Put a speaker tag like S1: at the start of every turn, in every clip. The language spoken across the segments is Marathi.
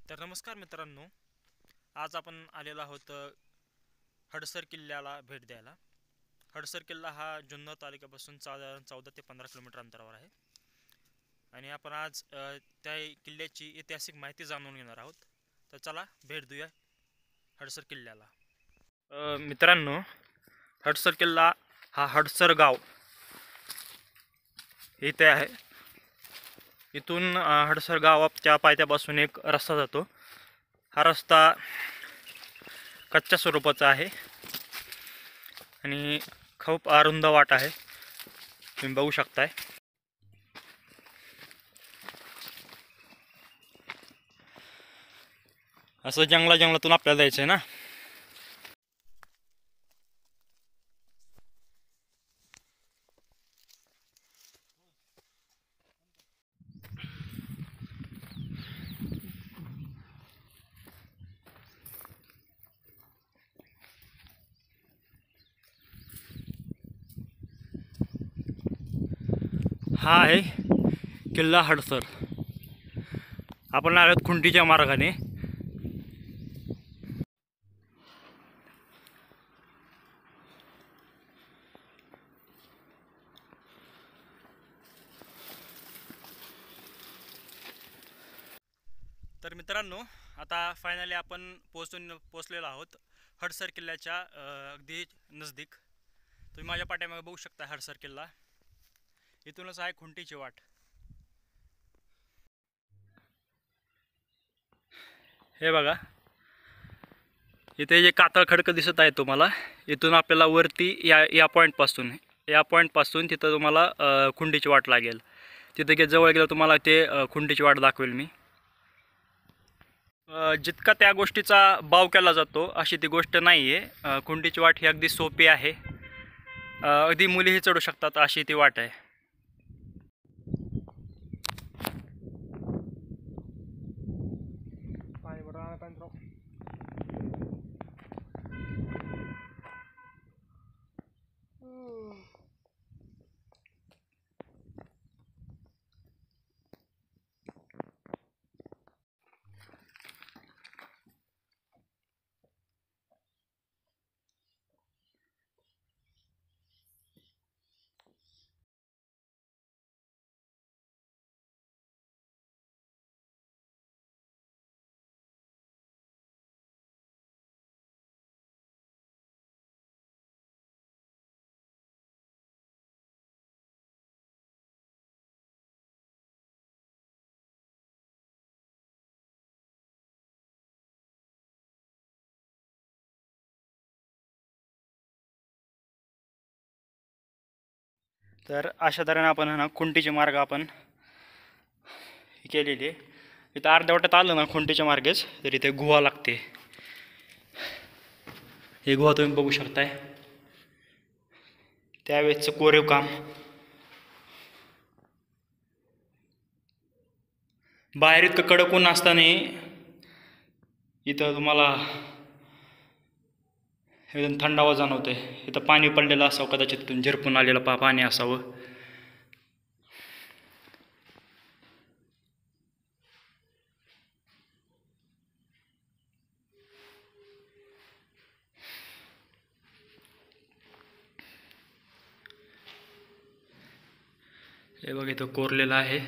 S1: तर नमस्कार मित्रांनो, आज आपण आलेलो आहोत हडसर किल्ल्याला भेट द्यायला. हडसर किल्ला हा जुन्नर तालुक्यापासून 14 ते 15 किलोमीटर अंतरावर आहे आणि आपण आज त्या किल्ल्याची ऐतिहासिक माहिती जाणून घेणार आहोत. तर चला भेट देऊया हडसर किल्ल्याला. मित्रांनो, हडसर किल्ला हा हडसर गाव इथे आहे. इथून हडसर गावाच्या पायथ्यापासून एक रस्ता जातो. हा रस्ता कच्च्या स्वरूपाचा आहे आणि खूप अरुंद वाट आहे, तुम्ही बघू शकताय. असं जंगलातून आपल्याला जायचं आहे ना. हा आहे किल्ला हडसर. आपण आलोत खुंटीच्या मार्गाने. तर मित्रांनो, आता फायनली आपण पोचलेलो आहोत हडसर किल्ल्याच्या अगदी नजदीक. तुम्ही माझ्या पाठीमागे बघू शकता हडसर किल्ला. इथूनच आहे खुंटीची वाट. हे बघा, इथे जे कातळ खडकं दिसत आहे तुम्हाला, इथून आपल्याला वरती या पॉईंटपासून तिथं तुम्हाला खुंटीची वाट लागेल. तिथे जवळ गेलं तुम्हाला ते खुंटीची वाट दाखवेल मी. जितका त्या गोष्टीचा बाव केला जातो अशी ती गोष्ट नाही आहे. खुंटीची वाट ही अगदी सोपी आहे. अगदी मुलीही चढू शकतात अशी ती वाट आहे. तर अशा तऱ्हेने आपण ना खुंटीचे मार्ग आपण केलेली आहे. इथं अर्ध्या वाट्यात आलं ना खुंटीच्या मार्गेच, तर इथे गुहा लागते. हे गुहा तुम्ही बघू शकताय. त्यावेळेसचं कोरीव काम. बाहेर इतकं कडक ऊन असताना इथं तुम्हाला एकदम थंडावा जाणवतोय. इथं पाणी पडलेलं असावं, कदाचित तिथून झिरपून आलेलं पाणी असावं. हे बघ, इथं कोरलेलं आहे.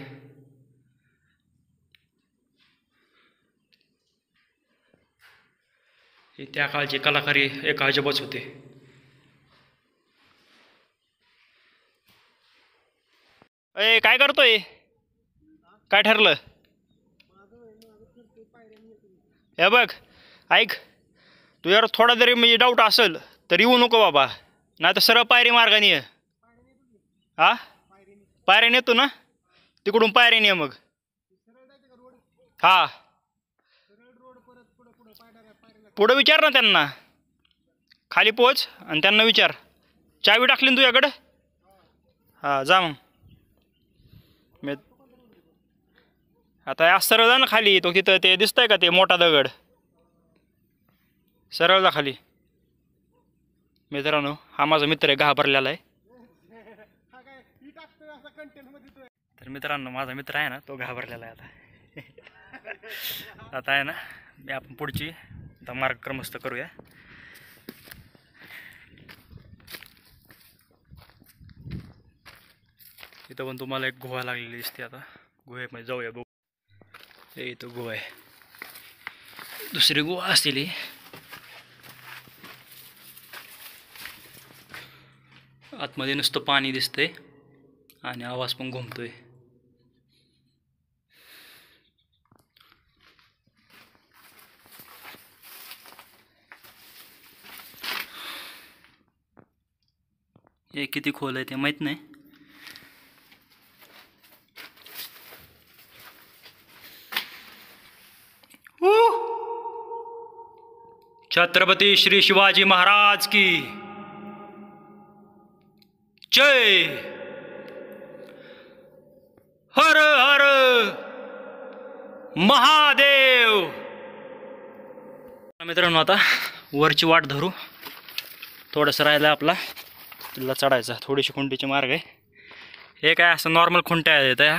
S1: हे त्या काळचे कलाकारी एक अजबच होते. अय, काय करतोय? काय ठरलं? हे बघ, ऐक, तुझ्यावर थोडा जरी म्हणजे डाऊट असेल तर येऊ नको बाबा, नाही तर सरळ पायरी मार्गाने ये. हा, पायऱ्याने येतो ना, तिकडून पायऱ्याने ये मग. हा, पुढं विचार ना त्यांना. खाली पोच आणि त्यांना विचार. चावी टाकली ना तुझ्याकडं? हा, जा मग. मी आता आज सरळ जा ना खाली. तो तिथं ते दिसतंय का ते मोठा दगड, सरळ जा खाली. मित्रांनो, हा माझा मित्र आहे, घाबरलेला आहे. तर मित्रांनो, माझा मित्र आहे ना, तो घाबरलेला आहे आता. आता आहे ना मी आपण पुढची आता मार्गक्रमस्थ करूया. इथं पण तुम्हाला एक गुहा लागलेली दिसते. आता गुहेमध्ये जाऊया बघू. हे इथं गुहा आहे. दुसरी गुहा असतील ही. आतमध्ये नुसतं पाणी दिसतंय आणि आवाज पण घुमतोय. हे किती खोल आहे ते माहित नाही. छत्रपती श्री शिवाजी महाराज की जय. हर हर महादेव. मित्रांनो आता वरची वाट धरू. थोडंसं राहिलं आपला किल्ला चढायचा. थोडीशी खुंटीची मार्ग आहे. हे काय असं नॉर्मल खुंट्या आहेत. ह्या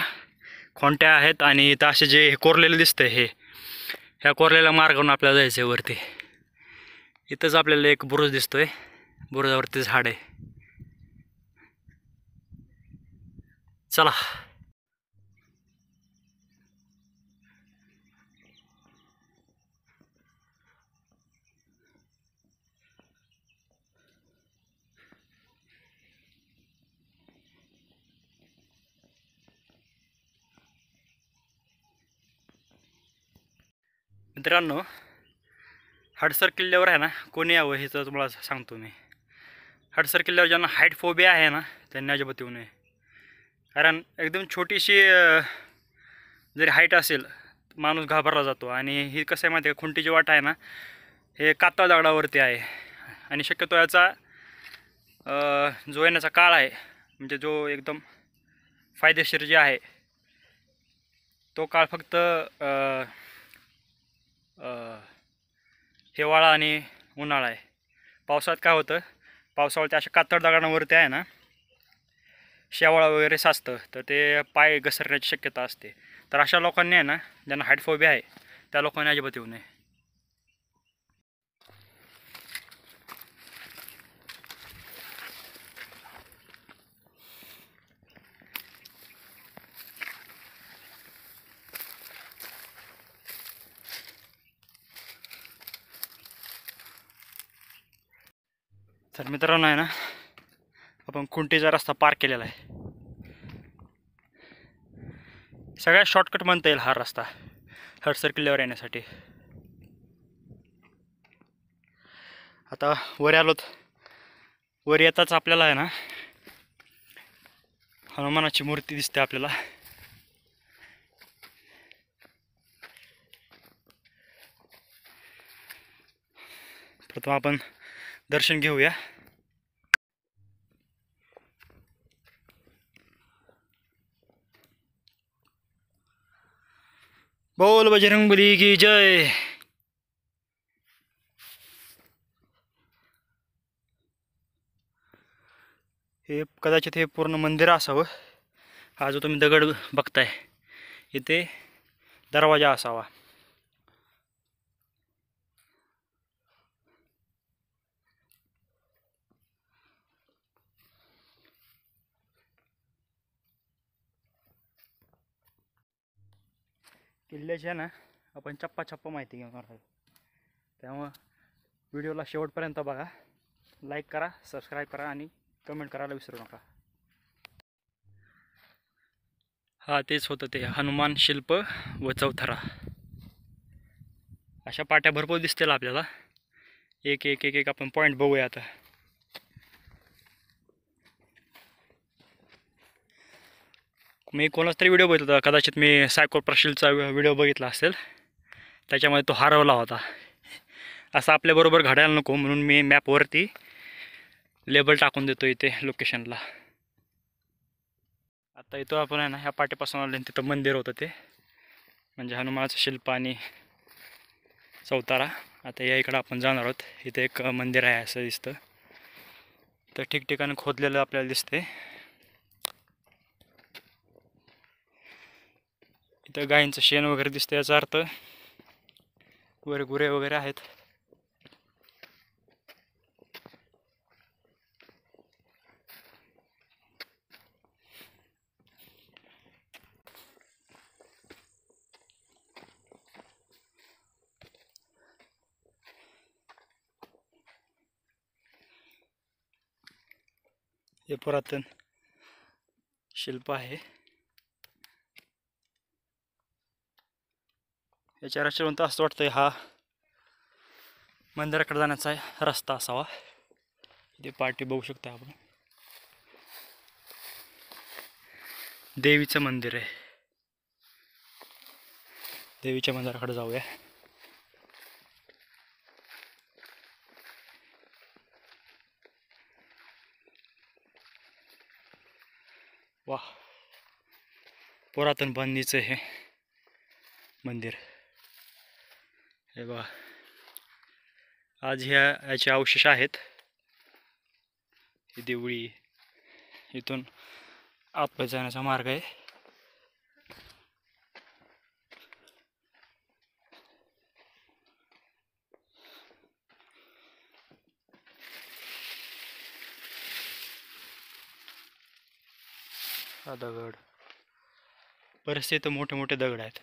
S1: खोंट्या आहेत आणि इथं असे जे कोरलेलं दिसतंय हे ह्या कोरलेल्या मार्गावरून आपल्याला जायचं आहे वरती. इथंच आपल्याला एक बुरुज दिसतोय. बुरुजावरती झाड आहे. चला. मित्रांनो हडसर किल्ल्यावर आहे ना कोणी यावं हे तर तुम्हाला सांगतो मी. हडसर किल्ल्यावर ज्यांना हाईट फोबिया आहे ना त्यांनी अजिबात येऊ नये. कारण एकदम छोटीशी जरी हाईट असेल माणूस घाबरला जातो. आणि ही कसं आहे माहिती आहे का, खुंटीची वाट आहे ना हे कातळ दगडावरती आहे. आणि शक्यतो याचा जो येण्याचा काळ आहे म्हणजे जो एकदम फायदेशीर जे आहे तो काळ फक्त हिवाळा आणि उन्हाळा आहे. पावसाळ्यात काय होतं, पावसाळ्यात अशा कातळ दगडांवरती आहे ना शेवाळा वगैरे साचतं तर ते पाय घसरण्याची शक्यता असते. तर अशा लोकांनी आहे ना ज्यांना हाईट फोबिया आहे त्या लोकांनी अजिबात येऊ नये. तर मित्रांनो आहे ना आपण खुंटीचा रस्ता पार केलेला आहे. सगळ्यात शॉर्टकट म्हणता येईल हा रस्ता हडसर किल्ल्यावर येण्यासाठी. आता वर आलोत. वर येताच आपल्याला आहे ना हनुमानाची मूर्ती दिसते आपल्याला. प्रथम आपण दर्शन घेऊया. बोल बजरंगबली की जय. हे कदाचित हे पूर्ण मंदिर असावं. हा जो तुम्ही दगड बघताय इथे दरवाजा असावा. किल्ल्याची आहे ना आपण चप्पा माहिती घेणार आहोत. त्यामुळं व्हिडिओला शेवटपर्यंत बघा. लाईक करा, सबस्क्राईब करा आणि कमेंट करायला विसरू नका. हा तेच होतं ते हनुमान शिल्प व चौथरा. अशा पाट्या भरपूर दिसतील आपल्याला. एक एक एक एक आपण पॉईंट बघूया आता. मी कोणाचा तरी व्हिडिओ बघितला होता, कदाचित मी सायको प्रशिलचा व्हिडिओ बघितला असेल. त्याच्यामध्ये तो हरवला होता. असं आपल्याबरोबर घडायला नको म्हणून मी मॅपवरती लेबल टाकून देतो इथे लोकेशनला. आता इथं आपण आहे ना ह्या पाट्यापासून आले तिथं मंदिर होतं ते म्हणजे हनुमानाचं शिल्प आणि चौतारा. आता या इकडं आपण जाणार आहोत. इथे एक मंदिर आहे असं दिसतं. तर ठिकठिकाणी खोदलेलं आपल्याला दिसते. इथं गायींचं शेण वगैरे दिसतं, याचा अर्थ वर गुरे वगैरे आहेत. हे पुरातन शिल्प आहे. याच्या रचनेवरून असं वाटतंय हा मंदिराकडे जाण्याचा रस्ता असावा. इथे पाठी बघू शकता आपण. देवीचं मंदिर आहे. देवीच्या मंदिराकडे जाऊया. वाह, पुरातन बांधणीचं हे मंदिर. हे बघा, आज याचे अवशेष आहेत. ही देवळी, इथून आतमध्ये जाण्याचा मार्ग आहे. हा दगड, बरेचसे इथं मोठे मोठे दगड आहेत.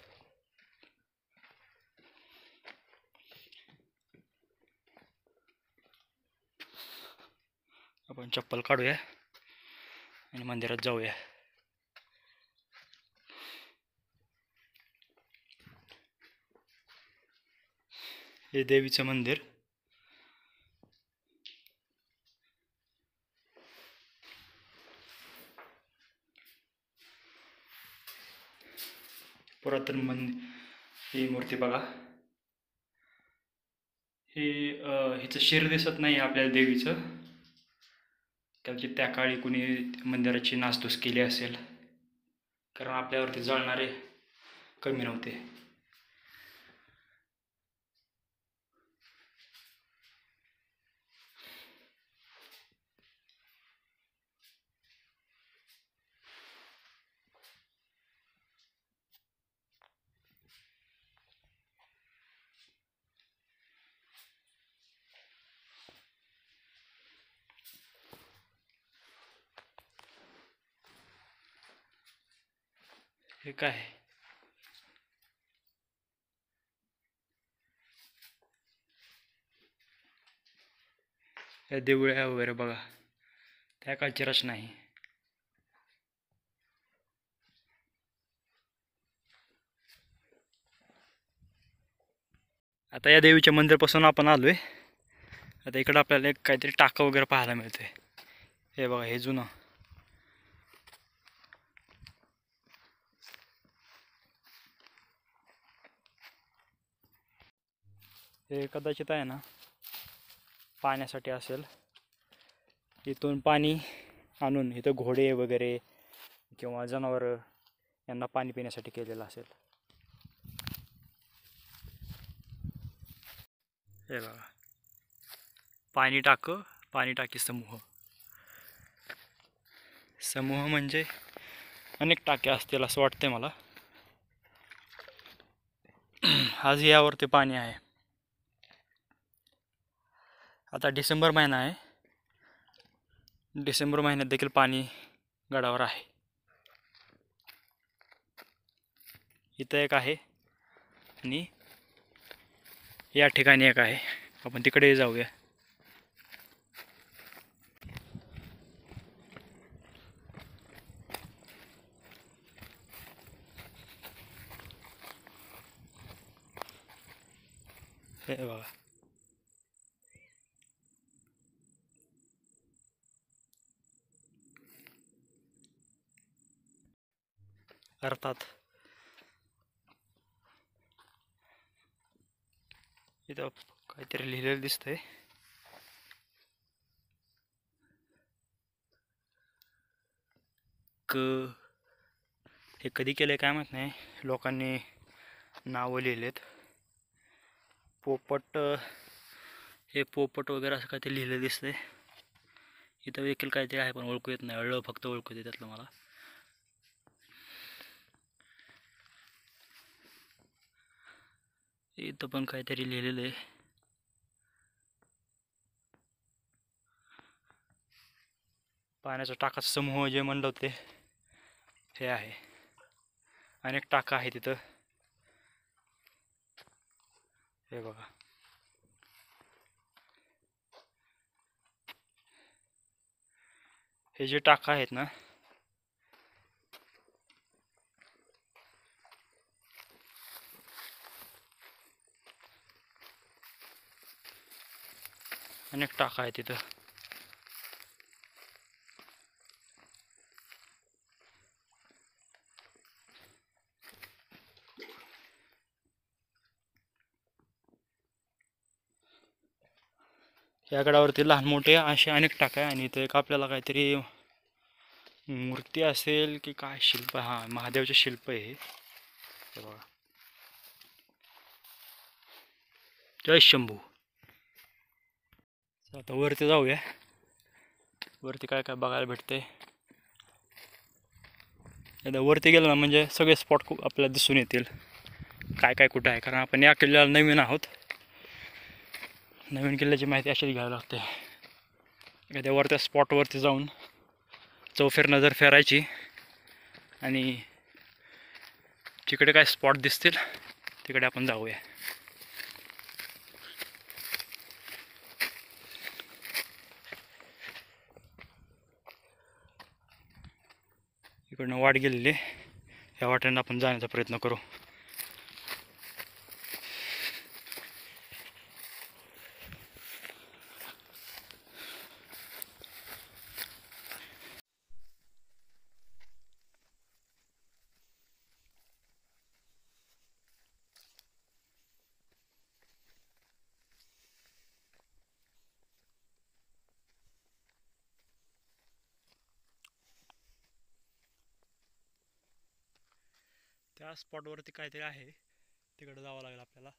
S1: आपण चप्पल काढूया आणि मंदिरात जाऊया. हे देवीचं मंदिर. पुरातन ही मूर्ती बघा. हिचं शिर दिसत नाही आपल्याला देवीचं. त्याची त्या काळी कुणी मंदिराची नासधूस केली असेल, कारण आपल्यावरती जळणारे कमी नव्हते. हे काय? या देवळ्या वगैरे बघा, त्या काळची रचना आहे. आता या देवीच्या मंदिरापासून आपण आलोय. आता इकडं आपल्याला एक काहीतरी टाका वगैरे पाहायला मिळतंय. हे बघा, हे जुनं. हे कदाचित आहे ना, पाण्यासाठी असेल. इथून पाणी आणून इथं घोडे वगैरे किंवा जनावर यांना पाणी पिण्यासाठी केलेलं असेल. हे बघा, पाणी टाकी समूह. समूह म्हणजे अनेक टाक्या असतील असं वाटतंय मला. आज यावरती पाणी आहे. आता डिसेंबर महिना आहे. डिसेंबर महिन्यात देखील पाणी गडावर आहे. इथं एक आहे आणि या ठिकाणी एक आहे. आपण तिकडे जाऊया. हे बघा, अर्थात इथं काहीतरी लिहिलेलं दिसतंय. हे कधी केलंय काय माहित नाही. लोकांनी नावं लिहिलेत. पोपट, हे पोपट वगैरे असं काहीतरी लिहिलं दिसतंय. इथं देखील काहीतरी आहे पण ओळखू येत नाही. अळं फक्त ओळखू येते त्यातलं मला. इथं पण काहीतरी लिहिलेलं आहे. पाण्याचा टाकाचा समूह जे म्हणलं होते हे आहे. अनेक टाका आहे तिथं. हे बघा. हे जे टाका आहेत ना, अनेक टाका आहेत तिथं. या गडावरती लहान मोठे असे अनेक टाका आहे. आणि इथं एक आपल्याला काहीतरी मूर्ती असेल की काय शिल्प, हा महादेवचे शिल्प आहे हे बघा. जय शंभू. आता वरती जाऊया. वरती काय काय बघायला भेटते. एकदा वरती गेलं ना म्हणजे सगळे स्पॉट खूप आपल्याला दिसून येतील काय काय कुठं आहे. कारण आपण या किल्ल्याला नवीन आहोत. नवीन किल्ल्याची माहिती अशीच घ्यावी लागते. एखाद्या वरत्या स्पॉटवरती जाऊन चौफेर नजर फेरायची आणि जिकडे काय स्पॉट दिसतील तिकडे आपण जाऊया. इकडनं वाट गेलेली, ह्या वाटेनं आपण जाण्याचा प्रयत्न करू. त्या स्पॉटवरती काहीतरी आहे, तिकडे जावं लागेल आपल्याला.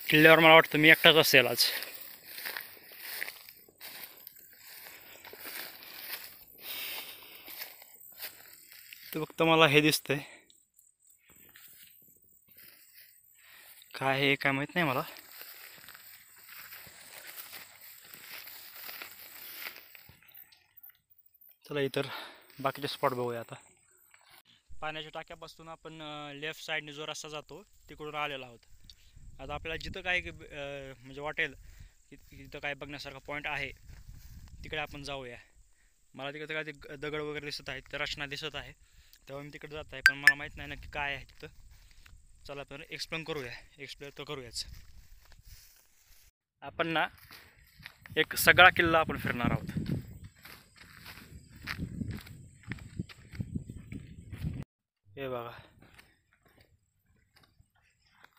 S1: किल्ल्यावर मला वाटतं मी एकटाच असेल आज. तर फक्त मला हे दिसतंय, काय हे काय माहित नाही मला. चला इतर बाकीचे स्पॉट बघूया आता. पाण्याच्या टाक्यापासून आपण लेफ्ट साईडने जो रस्ता जातो तिकडून आलेलो आहोत. आता आपल्याला जिथं काय म्हणजे वाटेल तिथं काय बघण्यासारखा पॉईंट आहे तिकडे आपण जाऊया. मला तिकडे काय ते दगड वगैरे दिसत आहेत, त्या रचना दिसत आहे, तेव्हा मी तिकडे जात आहे. पण मला माहीत नाही नक्की काय आहे तिथं. चला आपण एक्सप्लोर तर करूयाच. आपण ना एक सगळा किल्ला आपण फिरणार आहोत. हे बघा,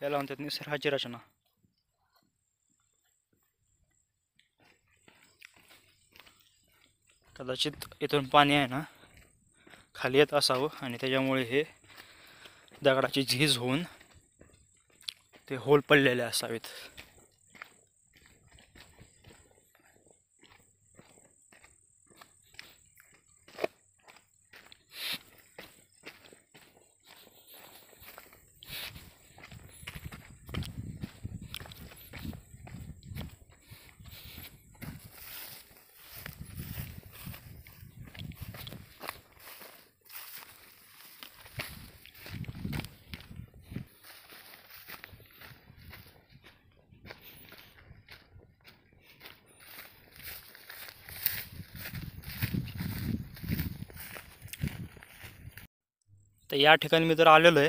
S1: याला म्हणतात निसर्गाची रचना. कदाचित इथून पाणी आहे ना खाली येत असावं आणि त्याच्यामुळे हे दगडाची झीज होऊन ते होल पडलेले असावेत. तर या ठिकाणी मी तर आलेलो आहे,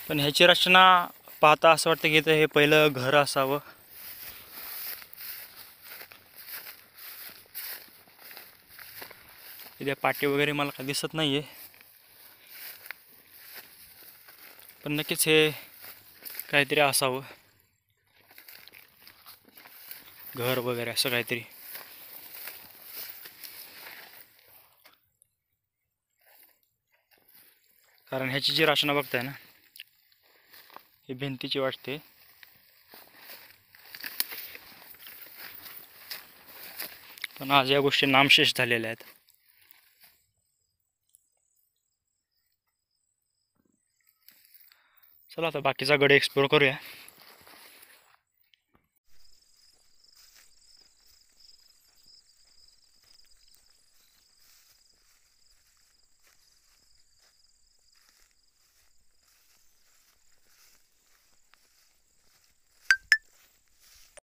S1: पण ह्याची रचना पाहता असं वाटतं की इथं हे पहिलं घर असावं. इथे पाटी वगैरे मला काही दिसत नाहीये, पण नक्कीच हे काहीतरी असावं, घर वगैरे असं काहीतरी. कारण ह्याची जी रचना बघताय ना, ही भिंतीची वाटते. पण आज या गोष्टी नामशेष झालेल्या आहेत. चला आता बाकीचा गड एक्सप्लोर करूया.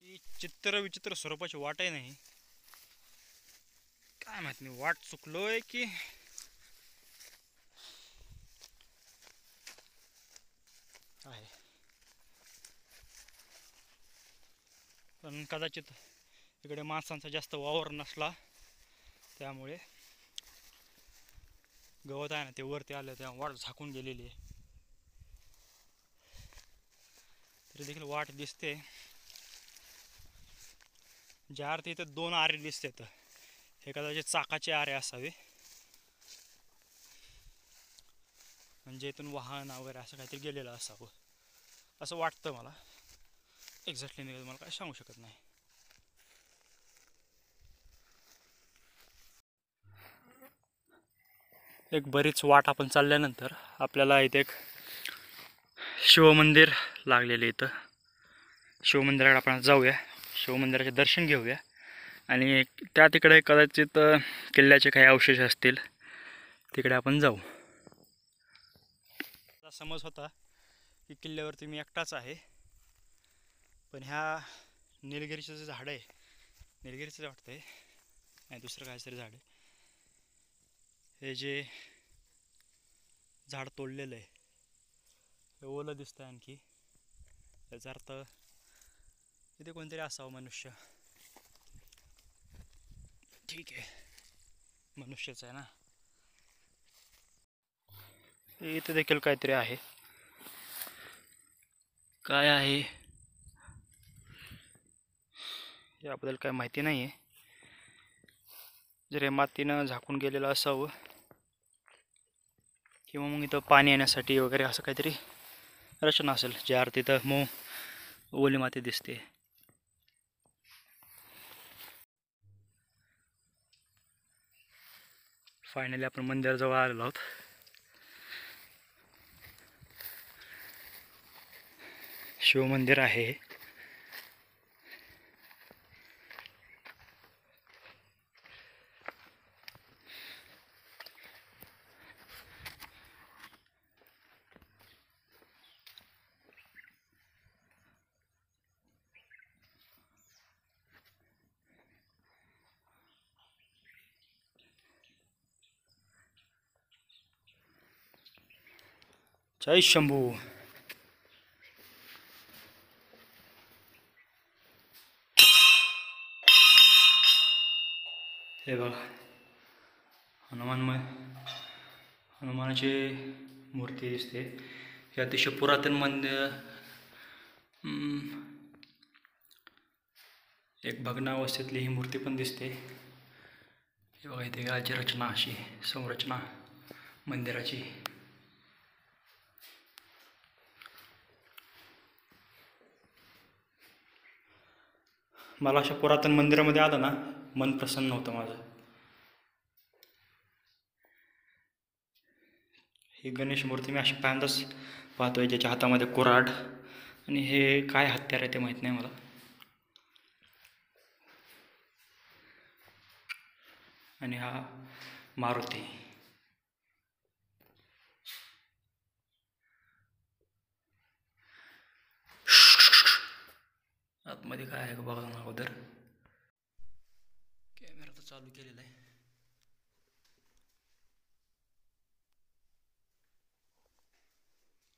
S1: ही चित्र विचित्र स्वरूपाची वाट आहे नाही, काय माहित नाही वाट चुकलोय की आहे. पण कदाचित इकडे माणसांचा जास्त वावर नसला त्यामुळे गवत आहे ना ते वरती आलं, तेव्हा वाट झाकून गेलेली आहे. तरी देखील वाट दिसते. ज्या अर्थी इथं 2 आरे दिसतात, हे कदाचित चाकाचे आरे असावे. म्हणजे इथून वाहन वगैरे असं काहीतरी गेलेलं असावं असं वाटतं मला. एक्झॅक्टली मी तुम्हाला काय सांगू शकत नाही. एक बरीच वाट आपण चालल्यानंतर आपल्याला इथे एक शिवमंदिर लागलेले. इथं शिवमंदिराकडे आपण जाऊया, शिवमंदिराचे दर्शन घेऊया आणि त्या तिकडे कदाचित किल्ल्याचे काही अवशेष असतील, तिकडे आपण जाऊ. समज होता की किल्ल्यावरती मी एकटाच आहे, पण ह्या निलगिरीचं जे झाड आहे, निलगिरीचं वाटतंय नाही दुसरं काहीतरी झाड आहे, हे जे झाड तोडलेलं आहे हे ओलं दिसतं आणखी. याचा अर्थ इथे कोणतरी असावं मनुष्य. ठीक आहे, मनुष्यच आहे ना. इथे देखील काहीतरी आहे. काय आहे याबद्दल काय माहिती नाही आहे. जर हे मातीनं झाकून गेलेलं असावं किंवा मग इथं पाणी येण्यासाठी वगैरे असं काहीतरी रचना असेल, ज्या अर्थी इथं मग ओली माती दिसते. फायनली आपण मंदिराजवळ आलेलो आहोत. शिवमंदिर आहे. जय शंभू. हे बघा हनुमानाची मूर्ती दिसते. हे अतिशय पुरातन मंदिर, एक भग्नावस्थेतली ही मूर्ती पण दिसते. हे बघा इथे गायची रचना, अशी संरचना मंदिराची. मला अशा पुरातन मंदिरामध्ये आलं ना मन प्रसन्न होतं माझं. ही गणेश मूर्ती मी अशी पहिल्यांदाच पाहतोय, ज्याच्या हातामध्ये कुऱ्हाड आणि हे काय हत्यार आहे ते माहीत नाही मला. आणि हा मारुती. आतमध्ये काय आहे बघा ना अगोदर. कॅमेरा तर चालू केलेला आहे.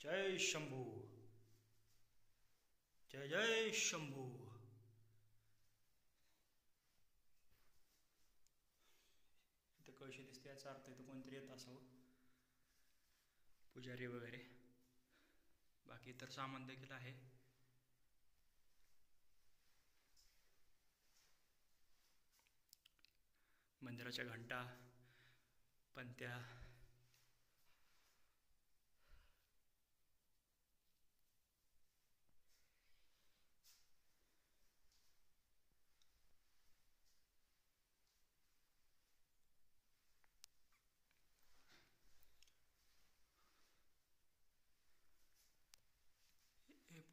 S1: जय शंभू, जय जय शंभू. इथं कळशी दिसते, याचा अर्थ इथं कोणतरी येत असावं, पुजारी वगैरे. बाकी इतर सामान देखील आहे. मंदिराच्या घंटा, पंत्या,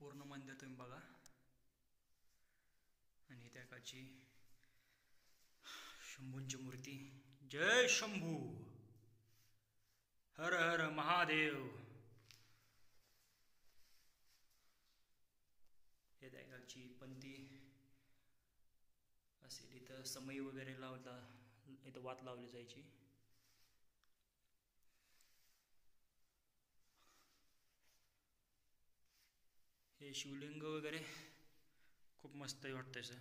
S1: पूर्ण मंदिर तुम्ही बघा. आणि त्या काळची शंभूंची मूर्ती. जय शंभू, हर हर महादेव. हे त्या काळची पंथी असेल. इथं समई वगैरे लावला, इथं वात लावली जायची. हे शिवलिंग वगैरे खूप मस्त वाटतं. असं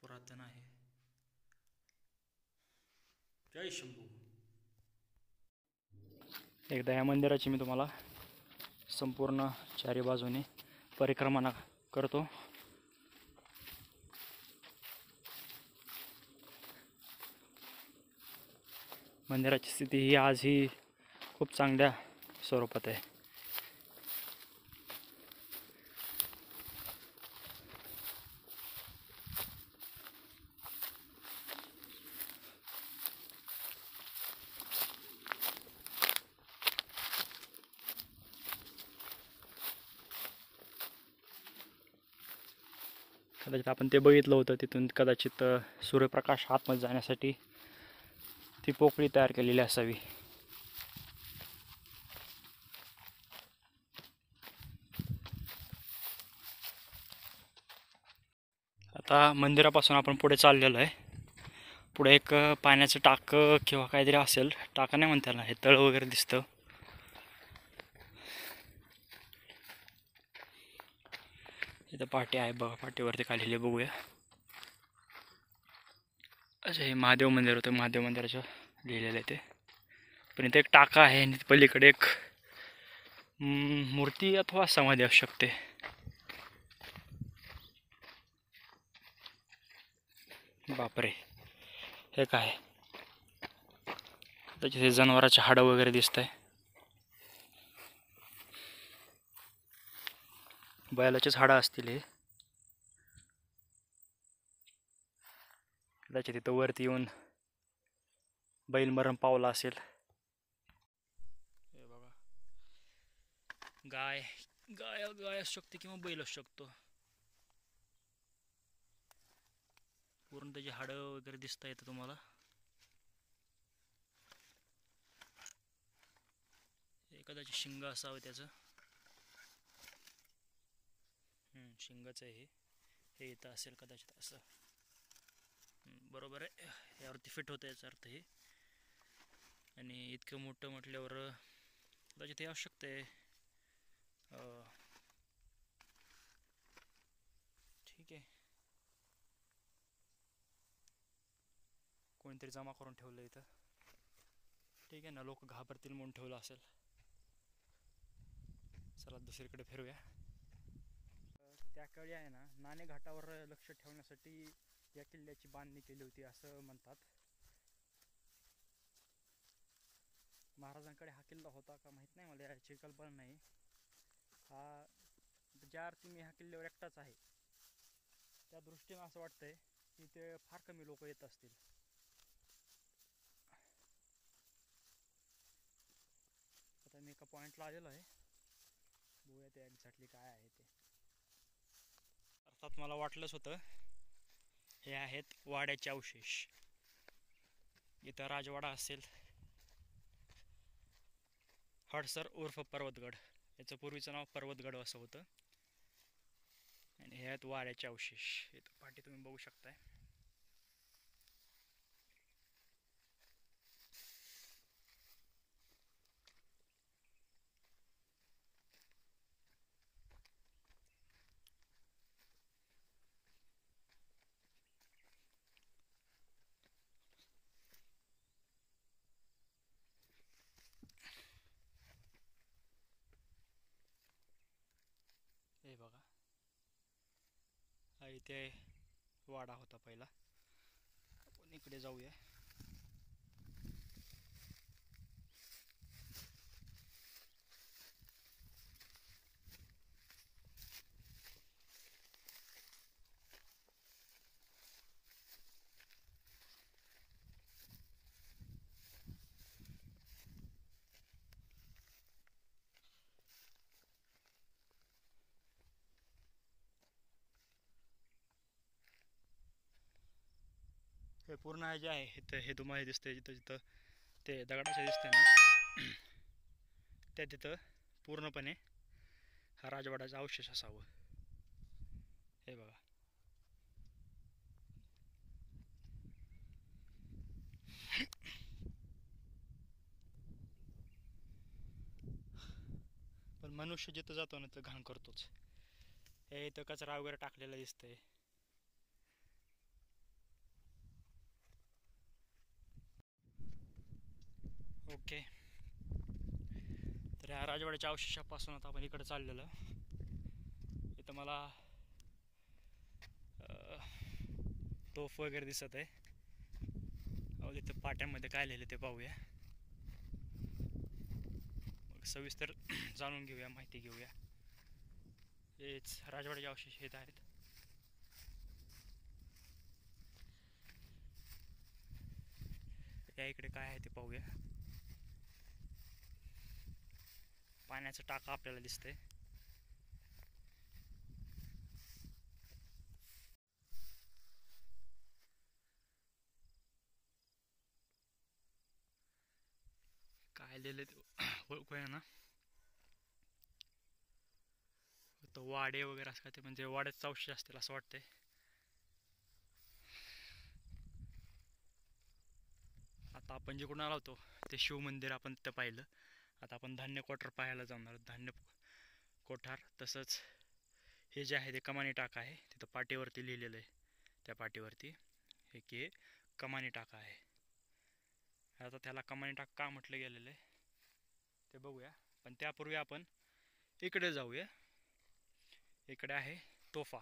S1: पुरातन आहे. जय शंभू. एकदा या मंदिराची मी तुम्हाला संपूर्ण चारी बाजूने परिक्रमा करतो. मंदिराची स्थिती ही आजही खूप चांगल्या स्वरूपात आहे. कदाचित आपण ते बघितलं होतं. तिथून कदाचित सूर्यप्रकाश आतमध्ये जाण्यासाठी ती पोकळी तयार केलेली असावी. आता मंदिरापासून आपण पुढे चाललेलो आहे. पुढे एक पाण्याचं टाकं किंवा काहीतरी असेल. टाकं नाही म्हणता येणार, हे तळ वगैरे दिसतं. इथं पाटी आहे बघा, पाटीवरती खाली बघूया. अच्छा, हे महादेव मंदिर होतं. महादेव मंदिराचं लिहिलेलं आहे ते. पण इथे एक टाका आहे आणि पलीकडे एक मूर्ती अथवा समाधी असू शकते. बापरे, हे काय? त्याचे जनावराचे हाडं वगैरे दिसत आहे. बैलाचेच हाडं असतील हे. कदाचित तिथं वरती येऊन बैल मरण पावला असेल. हे बघा, गाय गाय गाय असू शकते किंवा बैल असू शकतो. पूर्ण त्याची हाडं वगैरे दिसता येतं तुम्हाला. कदाचित शिंग असावं त्याचं. शिंगच आहे हे इथं असेल कदाचित. असं बरोबर आहे, यावरती फिट होतं याचा अर्थ हे. आणि इतकं मोठं म्हटल्यावर कदाचित हे असू शकते. ठीक आहे, कोणीतरी जमा करून ठेवलं इथं. ठीक आहे ना, लोक घाबरतील म्हणून ठेवलं असेल. चला दुसरीकडे फिरूया. त्या काळी आहे ना, नाणे घाटावर लक्ष ठेवण्यासाठी या किल्ल्याची बांधणी केली होती असं म्हणतात. महाराजांकडे हा किल्ला होता का माहीत नाही मला, याची कल्पना नाही. ज्या अर्थी मी ह्या किल्ल्यावर एकटाच आहे त्या दृष्टीने असं वाटतंय की ते फार कमी लोक येत असतील. आता मी एका पॉईंटला आलेलो आहे, बघूया ते एक्झॅक्टली काय आहे ते. अर्थात मला वाटलंच होतं. हे आहेत वाड्याचे अवशेष. इथं राजवाडा असेल. हडसर उर्फ पर्वतगड, याचं पूर्वीचं नाव पर्वतगड असं होतं. आणि हे आहेत वाड्याचे अवशेष. इथं पाठी तुम्ही बघू शकताय. हे बघा, हा इथे वाडा होता पहिला. आपण इकडे जाऊया. हे पूर्ण हे जे आहे इथं हे तुम्हाला दिसतंय जिथं जिथं ते दगडाचे दिसतंय ना त्या तिथं पूर्णपणे हा राजवाड्याचा अवशेष असावं. हे बघा. पण मनुष्य जिथं जातो ना तर घाण करतोच. हे इथं कचरा वगैरे टाकलेला दिसतंय. ओके, तर ह्या राजवाड्याच्या अवशेषापासून आता आपण इकडे चाललेलो. इथं मला तोफ वगैरे दिसत आहे. तिथं पाट्यामध्ये काय लिहिलं ते पाहूया. मग सविस्तर जाणून घेऊया, माहिती घेऊया. हेच राजवाड्याचे अवशेष येत आहेत. या इकडे काय आहे ते पाहूया. पाण्याचं टाका आपल्याला दिसतंय. काय लिहिलं ते ओळखूया ना. तो वाडे वगैरे असं काय ते, म्हणजे वाड्याचं अवशेष असतील असं वाटतंय. आता आपण जिकडून आलो होतो ते शिव मंदिर आपण तिथं पाहिलं. आता आपण धान्य कोठार पाहायला जाणार. धान्य कोठार, तसंच हे जे आहे ते कमानी टाका आहे. तिथं पाटीवरती लिहिलेलं आहे, त्या पाटीवरती हे की कमानी टाका आहे. आता त्याला कमानी टाका का म्हटलं गेलेलं आहे ते बघूया. पण त्यापूर्वी आपण इकडे जाऊया. इकडे आहे तोफा.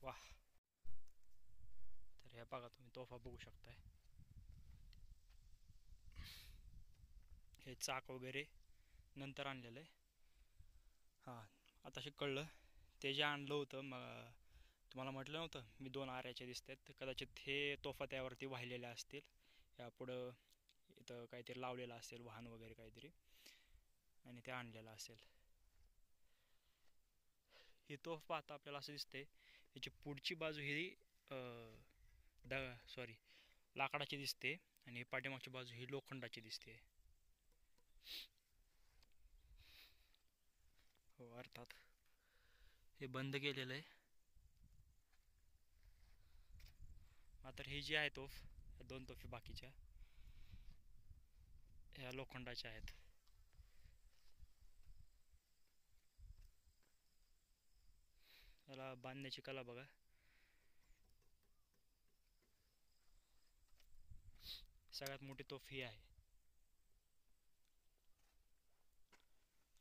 S1: वाह, तर हे बघा तुम्ही तोफा बघू शकताय. हे चाक वगैरे नंतर आणलेलं आहे. हां, आताशी कळलं. ते जे आणलं होतं मग तुम्हाला म्हटलं नव्हतं मी 2 आऱ्याचे दिसत आहेत, तर कदाचित हे तोफा त्यावरती वाहिलेल्या असतील. यापुढं इथं काहीतरी लावलेलं असेल वाहन वगैरे काहीतरी, आणि ते आणलेलं असेल. ही तोफ पाहता आपल्याला असं दिसते याची पुढची बाजू ही लाकडाची दिसते आणि पाठीमागची बाजू ही लोखंडाची दिसते. हो, अर्थात हे बंद केलेलं आहे. मात्र ही जी आहे तोफ, या 2 तोफी बाकीच्या ह्या लोखंडाच्या आहेत. याला बांधण्याची कला बघा. सगळ्यात मोठी तोफ ही आहे.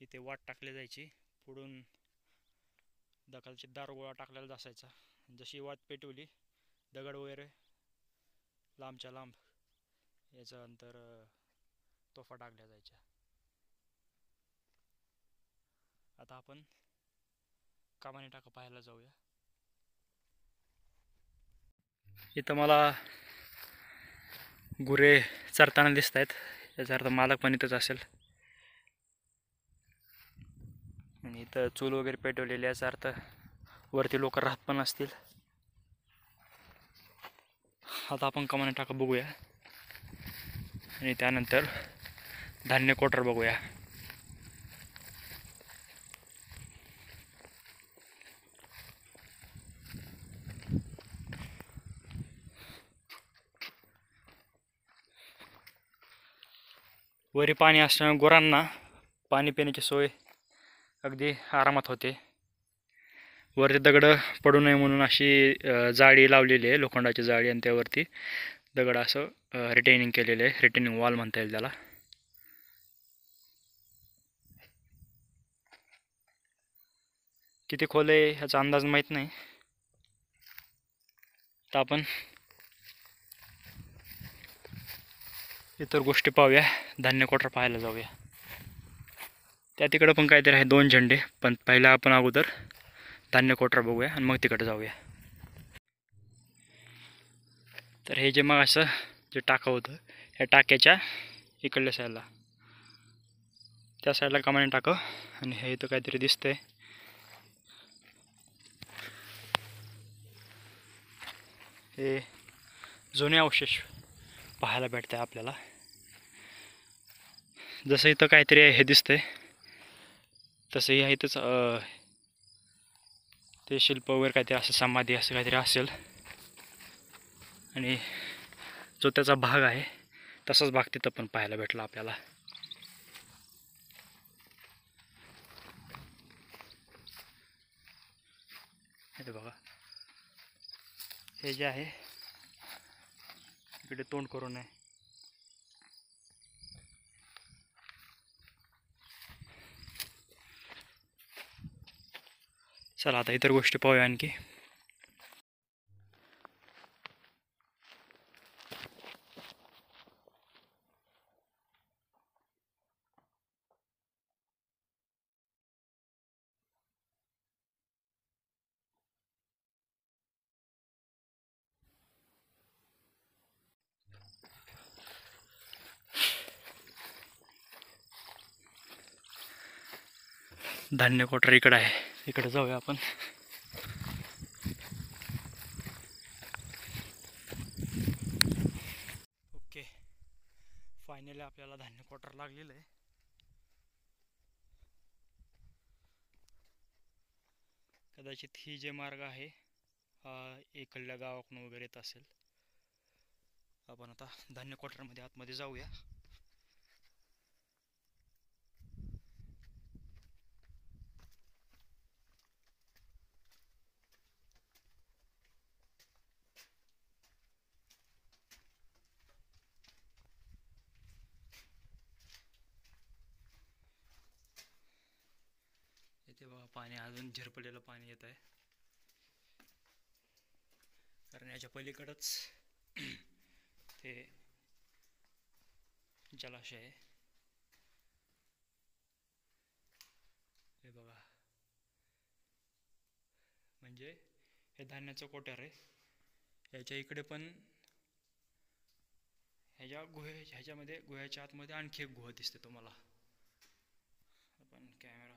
S1: इथे वाट टाकली जायची, पुढून दगडाची दारुगोळा टाकलेला असायचा. जशी वाट पेटवली दगड वगैरे लांबच्या लांब याचं अंतर तोफा टाकल्या जायच्या. आता आपण कमानी टाका पाहायला जाऊया. इथं मला गुरे चरताना दिसत आहेत. याचा अर्थ मालक पण इथंच असेल. आणि इथं चूल वगैरे पेटवलेली, याचा अर्थ वरती लोक राहत पण असतील. आता आपण कमानी टाका बघूया आणि त्यानंतर धान्य कोठार बघूया. वरी पाणी असल्यामुळे गुरांना पाणी पिण्याची सोय अगदी आरामात होते. वरती दगड पडू नये म्हणून अशी जाळी लावलेली आहे, लोखंडाची जाळी, आणि त्यावरती दगड असं रिटेनिंग केलेलं आहे. रिटेनिंग वॉल म्हणता येईल त्याला. किती खोल आहे ह्याचा अंदाज माहीत नाही. तर आपण इतर गोष्टी पाहूया. धान्य कोठार पाहायला जाऊया. त्या तिकडं पण काहीतरी आहे 2 झेंडे, पण पहिला आपण अगोदर धान्य कोठार बघूया आणि मग तिकडे जाऊया. तर हे जे मग असं जे टाका होतं या टाक्याच्या इकडल्या साईडला त्या साईडला कमाने टाकं आणि हे इथं काहीतरी दिसतंय. हे जुने अवशेष पाहायला भेटतंय आपल्याला. जसं इथं काहीतरी हे दिसतंय तसं या इथंच ते शिल्प वगैरे काहीतरी असं समाधी असं काहीतरी असेल आणि जो त्याचा भाग आहे तसाच भाग तिथं पण पाहायला भेटला आपल्याला. हे बघा हे जे आहे इकडे तोंड करून आहे. चला आता इतर गोष्टी पाहूया आणखी. धान्य कोठार इकडे आहे, इकडे जाऊया आपण. ओके, फायनली आपल्याला धान्य कोठार लागलेलं आहे. कदाचित ही जे मार्ग आहे हा इकडल्या गावाकडून वगैरे येत असेल. आपण आता धान्य कोठारमध्ये आतमध्ये जाऊया. इथे बघा पाणी अजून झिरपलेलं पाणी येत आहे, कारण याच्या पलीकडच ते जलाशय आहे. हे बघा म्हणजे हे धान्याचं कोठार आहे. याच्या इकडे पण ह्याच्यामध्ये गुह्याच्या आतमध्ये आणखी एक गुहा दिसते तुम्हाला. आपण कॅमेरा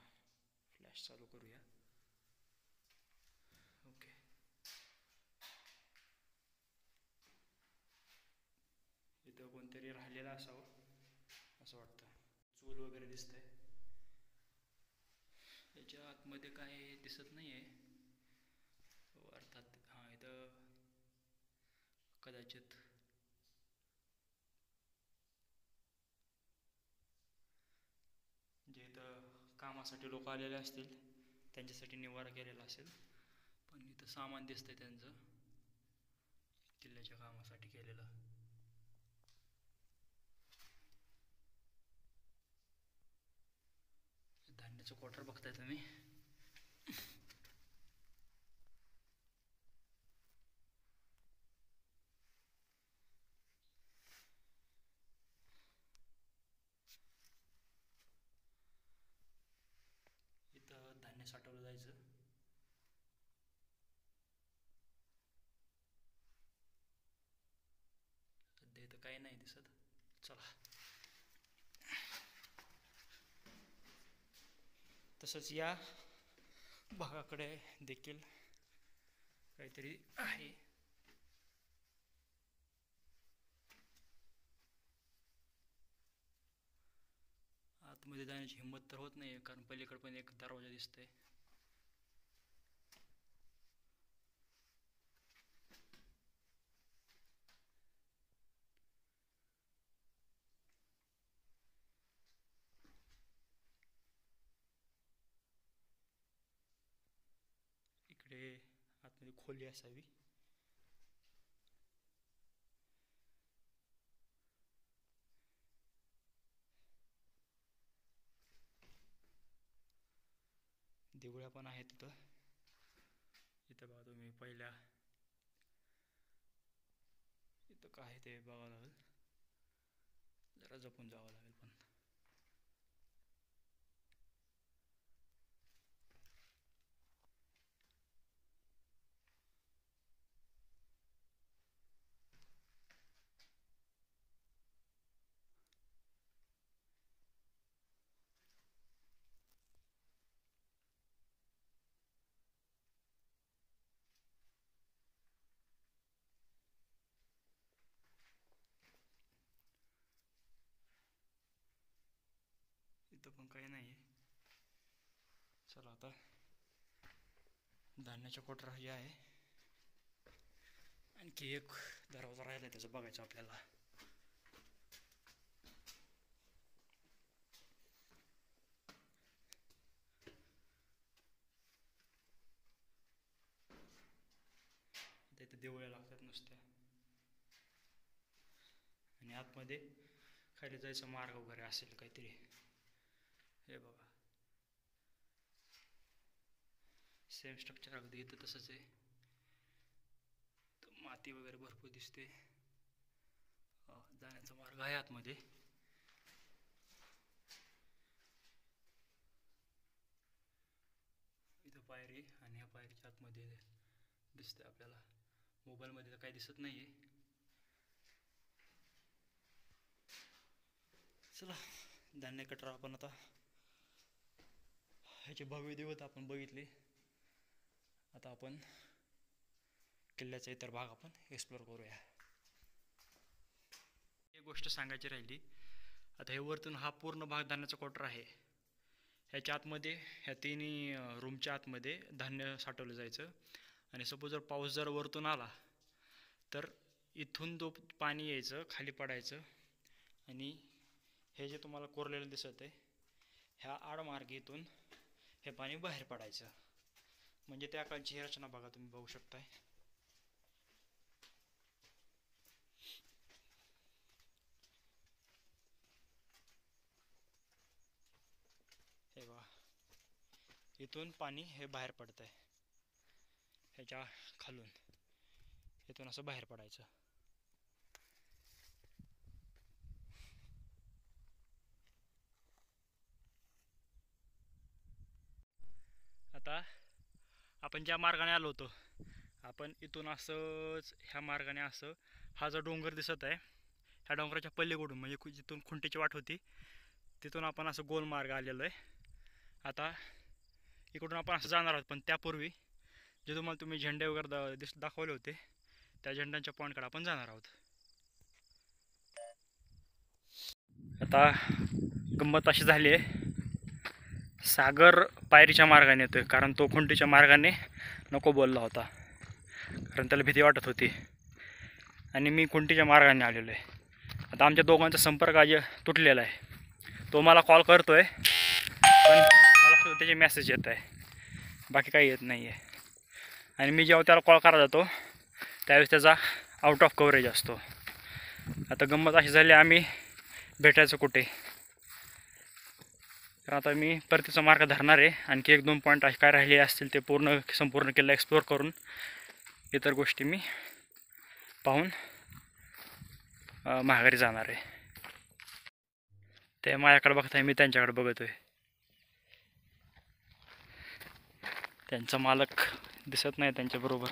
S1: फ्लॅश चालू करूया. ओके, इथं कोणतरी राहिलेलं असावं असं वाटतं. चूल वगैरे दिसतंय. याच्या आतमध्ये काय दिसत नाही आहे अर्थात. हां, इथं कदाचित जे इथं कामासाठी लोक आलेले असतील त्यांच्यासाठी निवारा केलेला असेल. पण इथं सामान दिसतंय त्यांचं किल्ल्याच्या कामासाठी केलेलं. धान्याचं कोठार बघताय तुम्ही. इथं धान्य साठवलं जायचं. सध्या इथं काही नाही दिसत. चला, तसंच या भागाकडे देखील काहीतरी आहे. आतमध्ये जाण्याची हिंमत तर होत नाही कारण पलीकडे पण एक दरवाजा दिसतोय. इकडे आतमध्ये खोली असावी. देवळ्या पण आहेत तिथं. इथं बघा तुम्ही पहिल्या इथं काय ते बघावं लागेल, जरा जपून जावं लागेल. पण पण काही नाही. चला आता धान्याच्या कोटरा हे आहे. आणखी एक दरवाजा राहिला त्याचं बघायचं आपल्याला. तिथे देवळ्या लागतात नुसत्या. आणि आतमध्ये खाली जायचा मार्ग वगैरे असेल काहीतरी. हे बघा सेम स्ट्रक्चर अगदी इथं तसंच आहे. माती वगैरे भरपूर दिसते. जाण्याचा मार्ग आहे आतमध्ये. इथं पायरी आणि ह्या पायरीच्या आतमध्ये दिसते आपल्याला. मोबाईलमध्ये तर काही दिसत नाहीये. चला धान्य कटरा आपण आता ह्याची भव्य दिवत आपण बघितली. आता आपण किल्ल्याचा इतर भाग आपण एक्सप्लोर करूया. एक गोष्ट सांगायची राहिली. आता हे वरतून हा पूर्ण भाग धान्याचा कोटरा आहे. ह्याच्या आतमध्ये ह्या तिन्ही रूमच्या आतमध्ये धान्य साठवलं जायचं. आणि सपोज जर पाऊस जर वरतून आला तर इथून जो पाणी यायचं खाली पडायचं आणि हे जे तुम्हाला कोरलेलं दिसत आहे ह्या आडमार्गेतून हे पाणी बाहेर पडायचं. म्हणजे त्या काळची रचना बघा तुम्ही बघू शकताय. हे बघा इथून पाणी हे बाहेर पडतंय. ह्याच्या खालून इथून असं बाहेर पडायचं. आता आपण ज्या मार्गाने आलो होतो आपण इथून असंच ह्या मार्गाने असं हा जो डोंगर दिसत आहे ह्या डोंगराच्या पल्लीकडून म्हणजे जिथून खुंटीची वाट होती तिथून आपण असं गोल मार्ग आलेलो आहे. आता इकडून आपण असं जाणार आहोत. पण त्यापूर्वी जे तुम्हाला तुम्ही झेंडे वगैरे दाखवले होते त्या झेंड्यांच्या पॉईंटकडे आपण जाणार आहोत. आता गंमत अशी झाली आहे सागर पायरीच्या मार्गाने येतोय कारण तो खुंटीच्या मार्गाने नको बोलला होता कारण त्याला भीती वाटत होती. आणि मी खुंटीच्या मार्गाने आलेलो आहे. आता आमच्या दोघांचा संपर्क आज तुटलेला आहे. तो मला कॉल करतोय पण मला फक्त त्याचे मेसेज येत आहे बाकी काही येत नाही आहे. आणि मी जेव्हा त्याला कॉल करायला जातो त्यावेळेस त्याचा आउट ऑफ कव्हरेज असतो. आता गंमत अशी झाली आम्ही भेटायचं कुठे. तर आता मी परतीचा मार्ग धरणार आहे. आणखी 1-2 पॉईंट असे काय राहिले असतील ते संपूर्ण किल्ला एक्सप्लोर करून इतर गोष्टी मी पाहून माघारी जाणार आहे. ते माझ्याकडे बघताय मी त्यांच्याकडे बघतोय. त्यांचा मालक दिसत नाही त्यांच्याबरोबर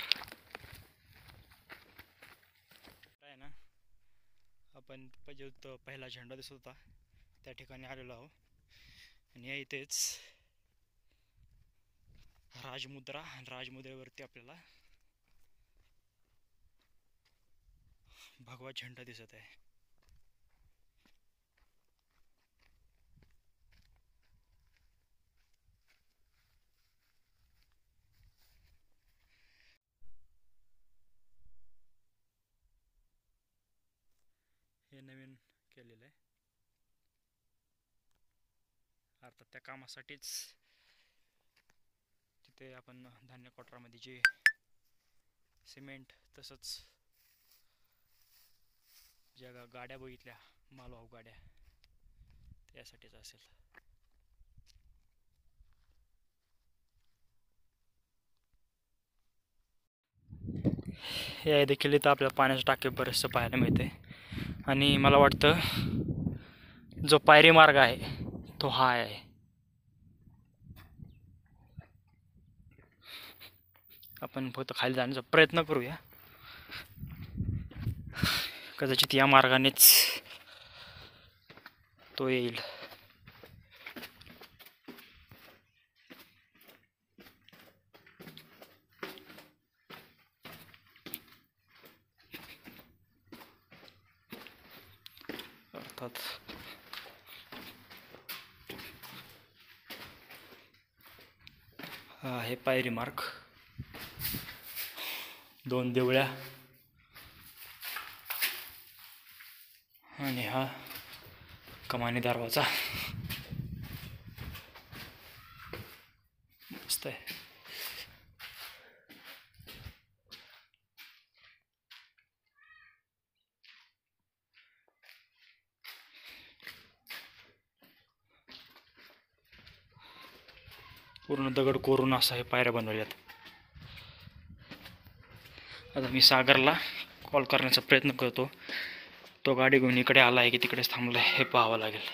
S1: आहे ना. आपण जो पहिला झेंडा दिसत होता त्या ठिकाणी आलेलो आहोत. आणि या इथेच राजमुद्रा आणि राजमुद्रेवरती आपल्याला भगवा झेंडा दिसत आहे. हे नवीन केलेलं आहे. अर्थात त्या कामासाठीच तिथे आपण धान्य कोटरामध्ये जे सिमेंट तसंच ज्या गाड्या बघितल्या मालवाहू गाड्या त्यासाठीच असेल. हे देखील इथं आपल्याला पाण्याचे टाके बरेचसे पाहायला मिळते. आणि मला वाटतं जो पायरी मार्ग आहे तो हा आहे. आपण फक्त खाली जाण्याचा प्रयत्न करूया. कदाचित या मार्गानेच तो येईल. अर्थात हा आहे पायरी मार्ग, 2 देवळ्या आणि हा कमानी दरवाजा मस्त आहे. पूर्ण दगड कोरून असं हे पायऱ्या बनवल्यात. आता मी सागरला कॉल करण्याचा प्रयत्न करतो. तो गाडी घेऊन इकडे आला आहे की तिकडेच थांबला आहे हे पाहावं लागेल.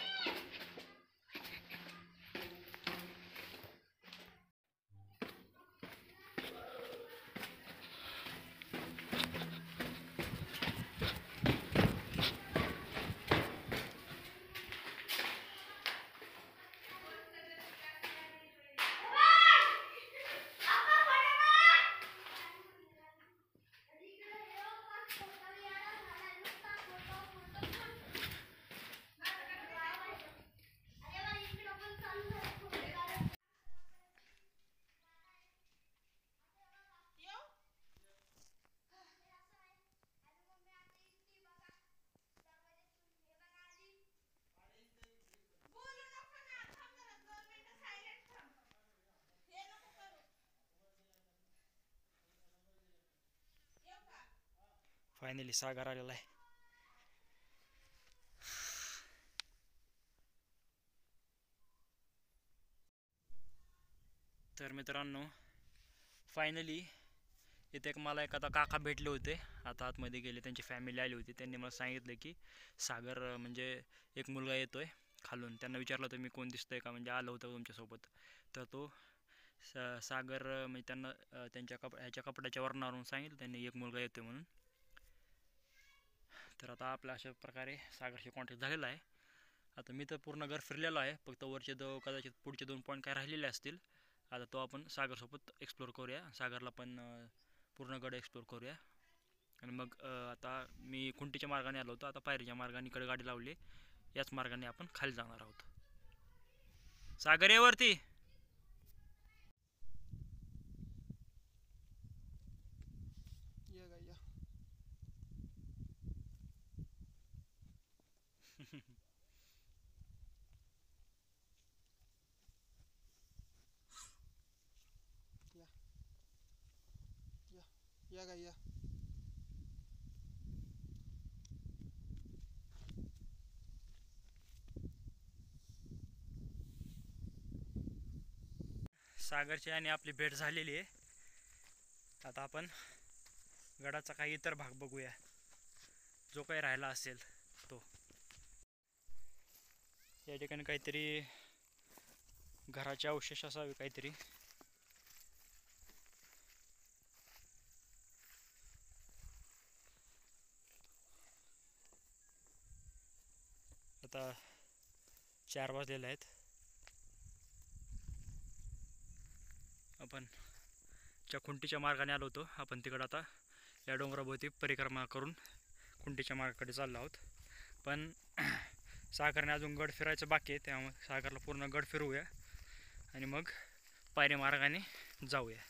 S1: फायनली सागर आलेला आहे. तर मित्रांनो, फायनली इथे मला एखादा काका भेटले होते. आता आतमध्ये गेले, त्यांची फॅमिली आली होती. त्यांनी मला सांगितलं की सागर म्हणजे एक मुलगा येतोय खालून. त्यांना विचारलं तर मी कोण दिसतंय का, म्हणजे आलं होतं तुमच्यासोबत. तर तो सागर म्हणजे त्यांना त्यांच्या ह्याच्या कपड्याच्या वर्णावरून सांगितलं त्यांनी एक मुलगा येतोय म्हणून. तर आता आपल्या अशा प्रकारे सागरशी कॉन्टॅक्ट झालेला आहे. आता मी तर पूर्ण घर फिरलेलो आहे, फक्त वरचे कदाचित पुढचे 2 पॉईंट काय राहिलेले असतील. आता तो आपण सागरसोबत एक्सप्लोर करूया. सागरला पण पूर्ण गड एक्सप्लोर करूया. आणि मग आता मी खुंटीच्या मार्गाने आलो होतो, आता पायरीच्या मार्गाने इकडे गाडी लावली. याच मार्गाने आपण खाली जाणार आहोत. सागर ये वरती.
S2: या
S1: सागरची आणि आपली भेट झालेली आहे. आता आपण गडाचा काही इतर भाग बघूया, जो काही राहिला असेल तो. या ठिकाणी काहीतरी घराचे अवशेष असावे काहीतरी. आता 4 वाजलेले आहेत. आपण ज्या खुंटीच्या मार्गाने आलो होतो, आपण तिकडं आता या डोंगराभोवती परिक्रमा करून खुंटीच्या मार्गाकडे चाललो आहोत. पण सागरने अजून गड फिरायचं बाकी आहे, त्यामुळे सागरला पूर्ण गड फिरवूया आणि मग पायरी मार्गाने जाऊया.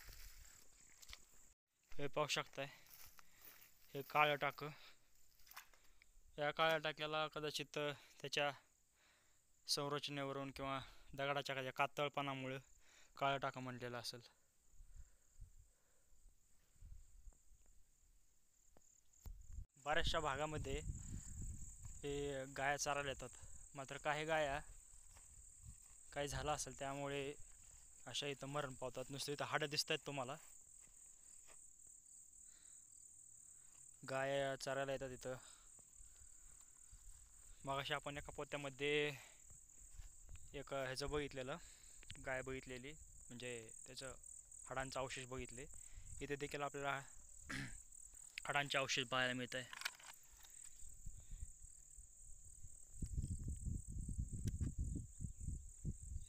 S1: हे पाहू शकताय, हे काळं टाकं. या काळ्या टाक्याला कदाचित त्याच्या संरचनेवरून किंवा दगडाच्या काही कातळपणामुळे काळं टाकं म्हटलेलं असेल. बऱ्याचशा भागामध्ये हे गाया चारायला येतात, मात्र काही गाया काही झालं असेल त्यामुळे अशा इथं मरण पावतात. नुसतं इथं हाडं दिसत आहेत तुम्हाला. गाय चारायला येतात इथं. मगाशी आपण एका पोत्यामध्ये एक ह्याचं बघितलेलं, गाय बघितलेली, म्हणजे त्याचं हाडांचा अवशेष बघितले. इथे देखील आपल्याला हाडांचे अवशेष पाहायला मिळत आहे.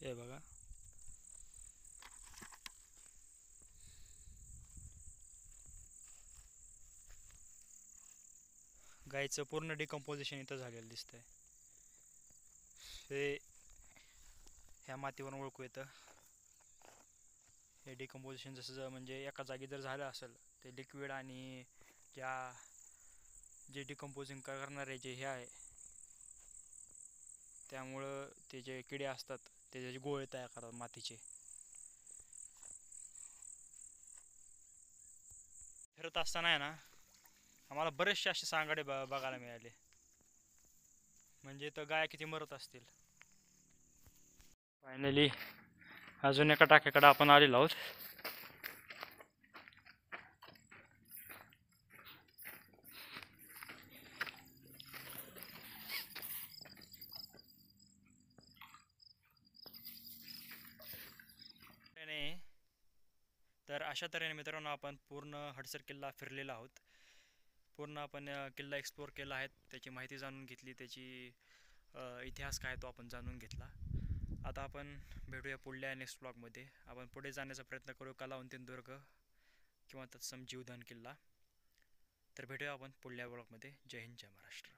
S1: हे बघा, गायचं पूर्ण डिकम्पोजिशन इथं झालेलं दिसतंय. हे ह्या मातीवरून ओळखू येतं. हे डिकम्पोजिशन जसं म्हणजे एका जागी जर झालं असेल ते लिक्विड आणि ज्या जे डिकम्पोजिंग करणारे जे हे आहे त्यामुळं ते जे किडे असतात ते जे गोळे तयार करतात मातीचे. फिरत असताना आहे ना आम्हाला बरेचसे असे सांगाडे बघायला मिळाले. म्हणजे तर गाया किती मरत असतील. फायनली अजून एका टाक्याकडे आपण आलेलो आहोत. तर अशा तऱ्हेने मित्रांनो आपण पूर्ण हडसर किल्ला फिरलेला आहोत. पूर्ण आपण किल्ला एक्सप्लोर केला आहे, त्याची माहिती जाणून घेतली, त्याची इतिहास काय तो आपण जाणून घेतला. आता आपण भेटूया पुढल्या नेक्स्ट ब्लॉगमध्ये. आपण पुढे जाण्याचा प्रयत्न करू कलावंतीन दुर्ग किंवा तत्सम जीवदान किल्ला. तर भेटूया आपण पुढल्या ब्लॉगमध्ये. जय हिंद, जय महाराष्ट्र.